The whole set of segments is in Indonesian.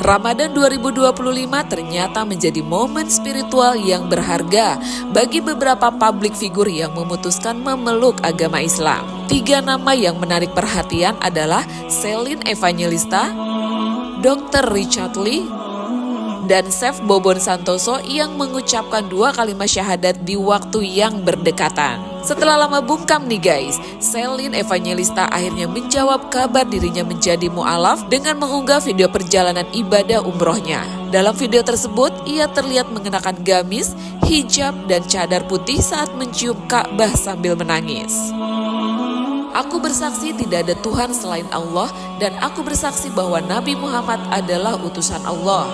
Ramadan 2025 ternyata menjadi momen spiritual yang berharga bagi beberapa publik figur yang memutuskan memeluk agama Islam. 3 nama yang menarik perhatian adalah Celine Evangelista, Dr. Richard Lee, dan Chef Bobon Santoso yang mengucapkan 2 kalimat syahadat di waktu yang berdekatan. Setelah lama bungkam nih guys, Celine Evangelista akhirnya menjawab kabar dirinya menjadi mu'alaf dengan mengunggah video perjalanan ibadah umrohnya. Dalam video tersebut, ia terlihat mengenakan gamis, hijab, dan cadar putih saat mencium Ka'bah sambil menangis. Aku bersaksi tidak ada Tuhan selain Allah dan aku bersaksi bahwa Nabi Muhammad adalah utusan Allah.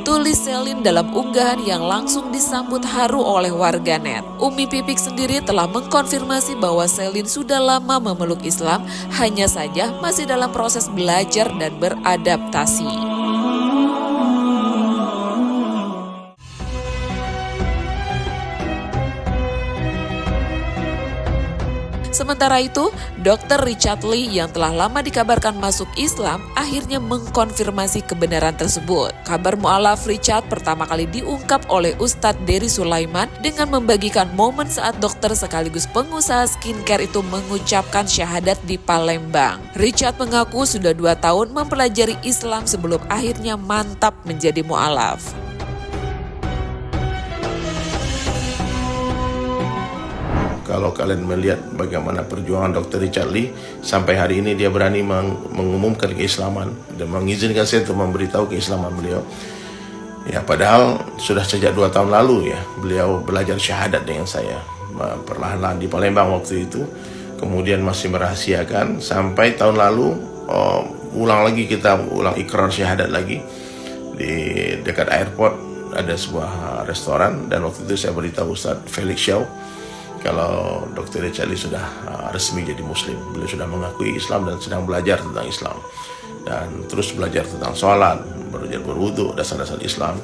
Tulis Celine dalam unggahan yang langsung disambut haru oleh warganet. Umi Pipik sendiri telah mengkonfirmasi bahwa Celine sudah lama memeluk Islam, hanya saja masih dalam proses belajar dan beradaptasi. Sementara itu, Dr. Richard Lee yang telah lama dikabarkan masuk Islam akhirnya mengkonfirmasi kebenaran tersebut. Kabar mu'alaf Richard pertama kali diungkap oleh Ustadz Dery Sulaiman dengan membagikan momen saat dokter sekaligus pengusaha skincare itu mengucapkan syahadat di Palembang. Richard mengaku sudah 2 tahun mempelajari Islam sebelum akhirnya mantap menjadi mu'alaf. Kalau kalian melihat bagaimana perjuangan Dr. Richard Lee, sampai hari ini dia berani mengumumkan keislaman dan mengizinkan saya untuk memberitahu keislaman beliau. Ya, padahal sudah sejak 2 tahun lalu ya, beliau belajar syahadat dengan saya. Perlahan-lahan di Palembang waktu itu, kemudian masih merahasiakan, sampai tahun lalu ulang ikrar syahadat lagi. Di dekat airport ada sebuah restoran dan waktu itu saya beritahu Ustaz Felix Shaw kalau Dr. Richard Lee sudah resmi jadi muslim. Beliau sudah mengakui Islam dan sedang belajar tentang Islam. Dan terus belajar tentang sholat, belajar berwudu, dasar-dasar Islam.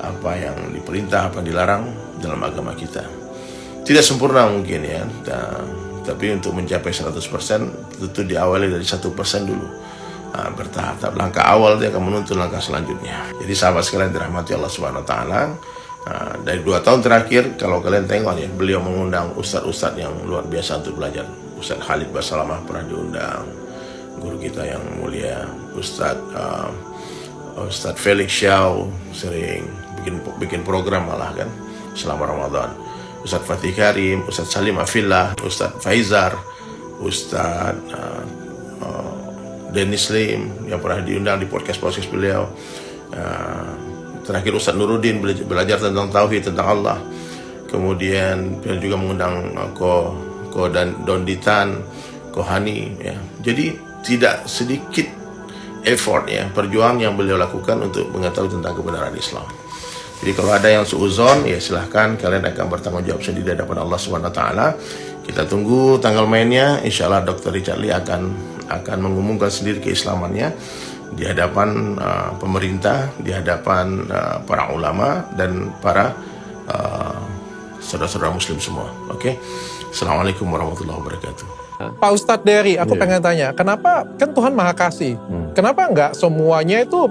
Apa yang diperintah, apa yang dilarang dalam agama kita. Tidak sempurna mungkin ya. Tapi untuk mencapai 100% tentu diawali dari 1% dulu. Bertahap. Langkah awal dia akan menuntun langkah selanjutnya. Jadi sahabat sekalian dirahmati Allah Subhanahu wa taala. Dari 2 tahun terakhir, kalau kalian tengok ya, beliau mengundang ustadz-ustadz yang luar biasa untuk belajar. Ustadz Khalid Basalamah pernah diundang, guru kita yang mulia, Ustadz Felix Shaw sering bikin program malah kan selama Ramadan. Ustadz Fatih Karim, Ustadz Salim Afillah, Ustadz Faizar, Ustadz Dennis Lim yang pernah diundang di podcast beliau. Terakhir Ustadz Nuruddin belajar tentang tauhid, tentang Allah. Kemudian beliau juga mengundang Ko dan Donditan, Kohani ya. Jadi tidak sedikit effort ya, perjuangan yang beliau lakukan untuk mengetahui tentang kebenaran Islam. Jadi kalau ada yang suuzon ya silahkan kalian akan bertanggung jawab sendiri di hadapan Allah Subhanahu wa taala. Kita tunggu tanggal mainnya, insyaallah Dr. Richard Lee akan mengumumkan sendiri keislamannya di hadapan pemerintah, di hadapan para ulama dan para saudara-saudara muslim semua. Oke. Assalamualaikum warahmatullahi wabarakatuh. Pak Ustadz Dery, aku pengen tanya, kenapa kan Tuhan Maha Kasih? Kenapa nggak semuanya itu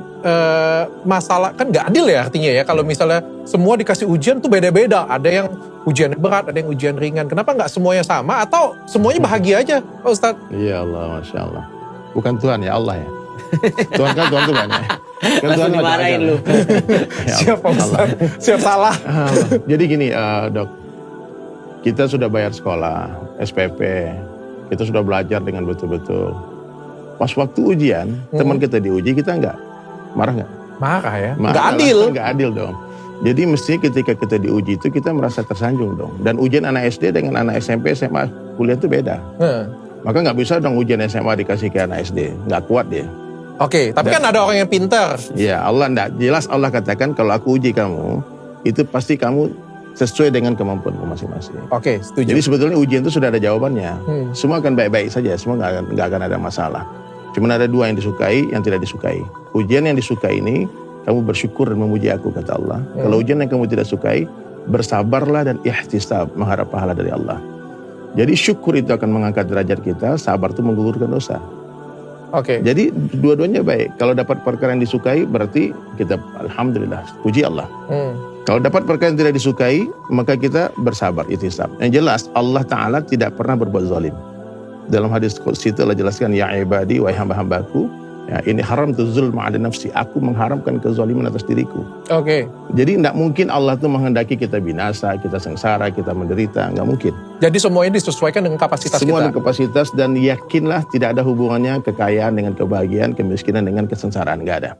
masalah, kan nggak adil ya artinya ya, kalau misalnya semua dikasih ujian tuh beda-beda, ada yang ujian berat, ada yang ujian ringan, kenapa nggak semuanya sama atau semuanya bahagia aja Pak Ustadz? Iya Allah, Masya Allah. Bukan Tuhan ya, Allah ya. Tuhan kan Tuhan ya. Kan langsung dimarahin lu. Siap Pak Ustadz, siap salah. Jadi gini dok, kita sudah bayar sekolah, SPP, kita sudah belajar dengan betul-betul. Pas waktu ujian, teman kita diuji, kita enggak marah enggak? Marah ya? Marah, nggak adil. Enggak adil dong. Jadi mesti ketika kita diuji itu kita merasa tersanjung dong. Dan ujian anak SD dengan anak SMP, SMA, kuliah itu beda. Maka nggak bisa dong ujian SMA dikasih ke anak SD, nggak kuat dia. Oke, tapi kan ada orang yang pintar. Ya Allah enggak, jelas Allah katakan kalau aku uji kamu, itu pasti kamu sesuai dengan kemampuanmu masing-masing. Oke, setuju. Jadi sebetulnya ujian itu sudah ada jawabannya. Semua akan baik-baik saja, semua nggak akan ada masalah. Cuma ada 2 yang disukai, yang tidak disukai. Ujian yang disukai ini, kamu bersyukur dan memuji aku, kata Allah. Kalau ujian yang kamu tidak sukai, bersabarlah dan ihtisab, mengharap pahala dari Allah. Jadi syukur itu akan mengangkat derajat kita, sabar itu menggugurkan dosa. Oke. Jadi dua-duanya baik. Kalau dapat perkara yang disukai berarti kita alhamdulillah, puji Allah. Kalau dapat perkara yang tidak disukai, maka kita bersabar, ikhtisab. Yang jelas Allah Ta'ala tidak pernah berbuat zalim. Dalam hadis qudsi itu Allah jelaskan, ya ibadi, wahai hamba-hambaku, ya, ini haram tu zulma ala nafsi. Aku mengharamkan kezaliman atas diriku. Oke. Jadi tidak mungkin Allah itu menghendaki kita binasa, kita sengsara, kita menderita. Nggak mungkin. Jadi semuanya disesuaikan dengan kapasitas Semua kita. dengan kapasitas, dan yakinlah tidak ada hubungannya kekayaan dengan kebahagiaan, kemiskinan dengan kesengsaraan. Nggak ada.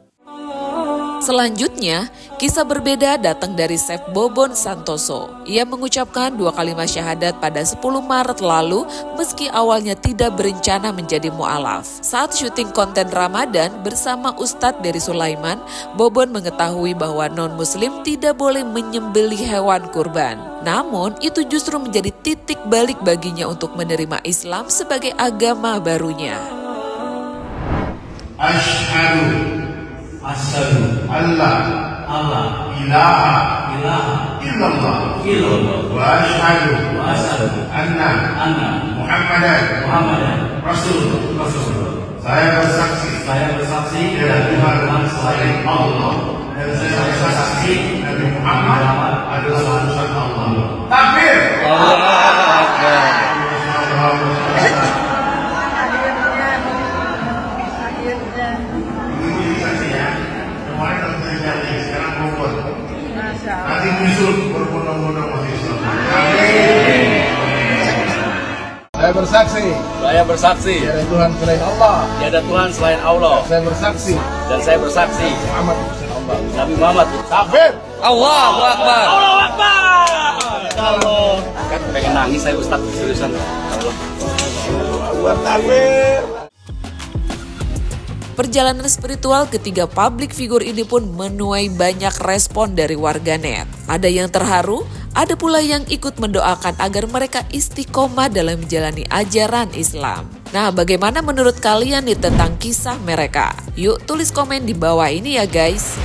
Selanjutnya, kisah berbeda datang dari Chef Bobon Santoso. Ia mengucapkan 2 kalimat syahadat pada 10 Maret lalu meski awalnya tidak berencana menjadi mu'alaf. Saat syuting konten Ramadan bersama Ustadz dari Sulaiman, Bobon mengetahui bahwa non-muslim tidak boleh menyembelih hewan kurban. Namun, itu justru menjadi titik balik baginya untuk menerima Islam sebagai agama barunya. Asyhadu Allah ilaha illallah wa asyhadu anna Muhammadan Rasul. Saya bersaksi tidak Tuhan selain Allah, dan saya bersaksi Nabi Muhammad adalah utusan Allah. Takbir. Allahu Akbar. Nanti muncul berbondong-bondong masih Islam. Saya bersaksi Tiada Tuhan selain Allah. Dan saya bersaksi Nabi Muhammad. kafir. Allahu Akbar. Allah. Kan pengen nangis saya Ustaz, seriusan. Allah. Perjalanan spiritual ketiga publik figur ini pun menuai banyak respon dari warganet. Ada yang terharu, ada pula yang ikut mendoakan agar mereka istiqomah dalam menjalani ajaran Islam. Nah, bagaimana menurut kalian nih tentang kisah mereka? Yuk tulis komen di bawah ini ya guys.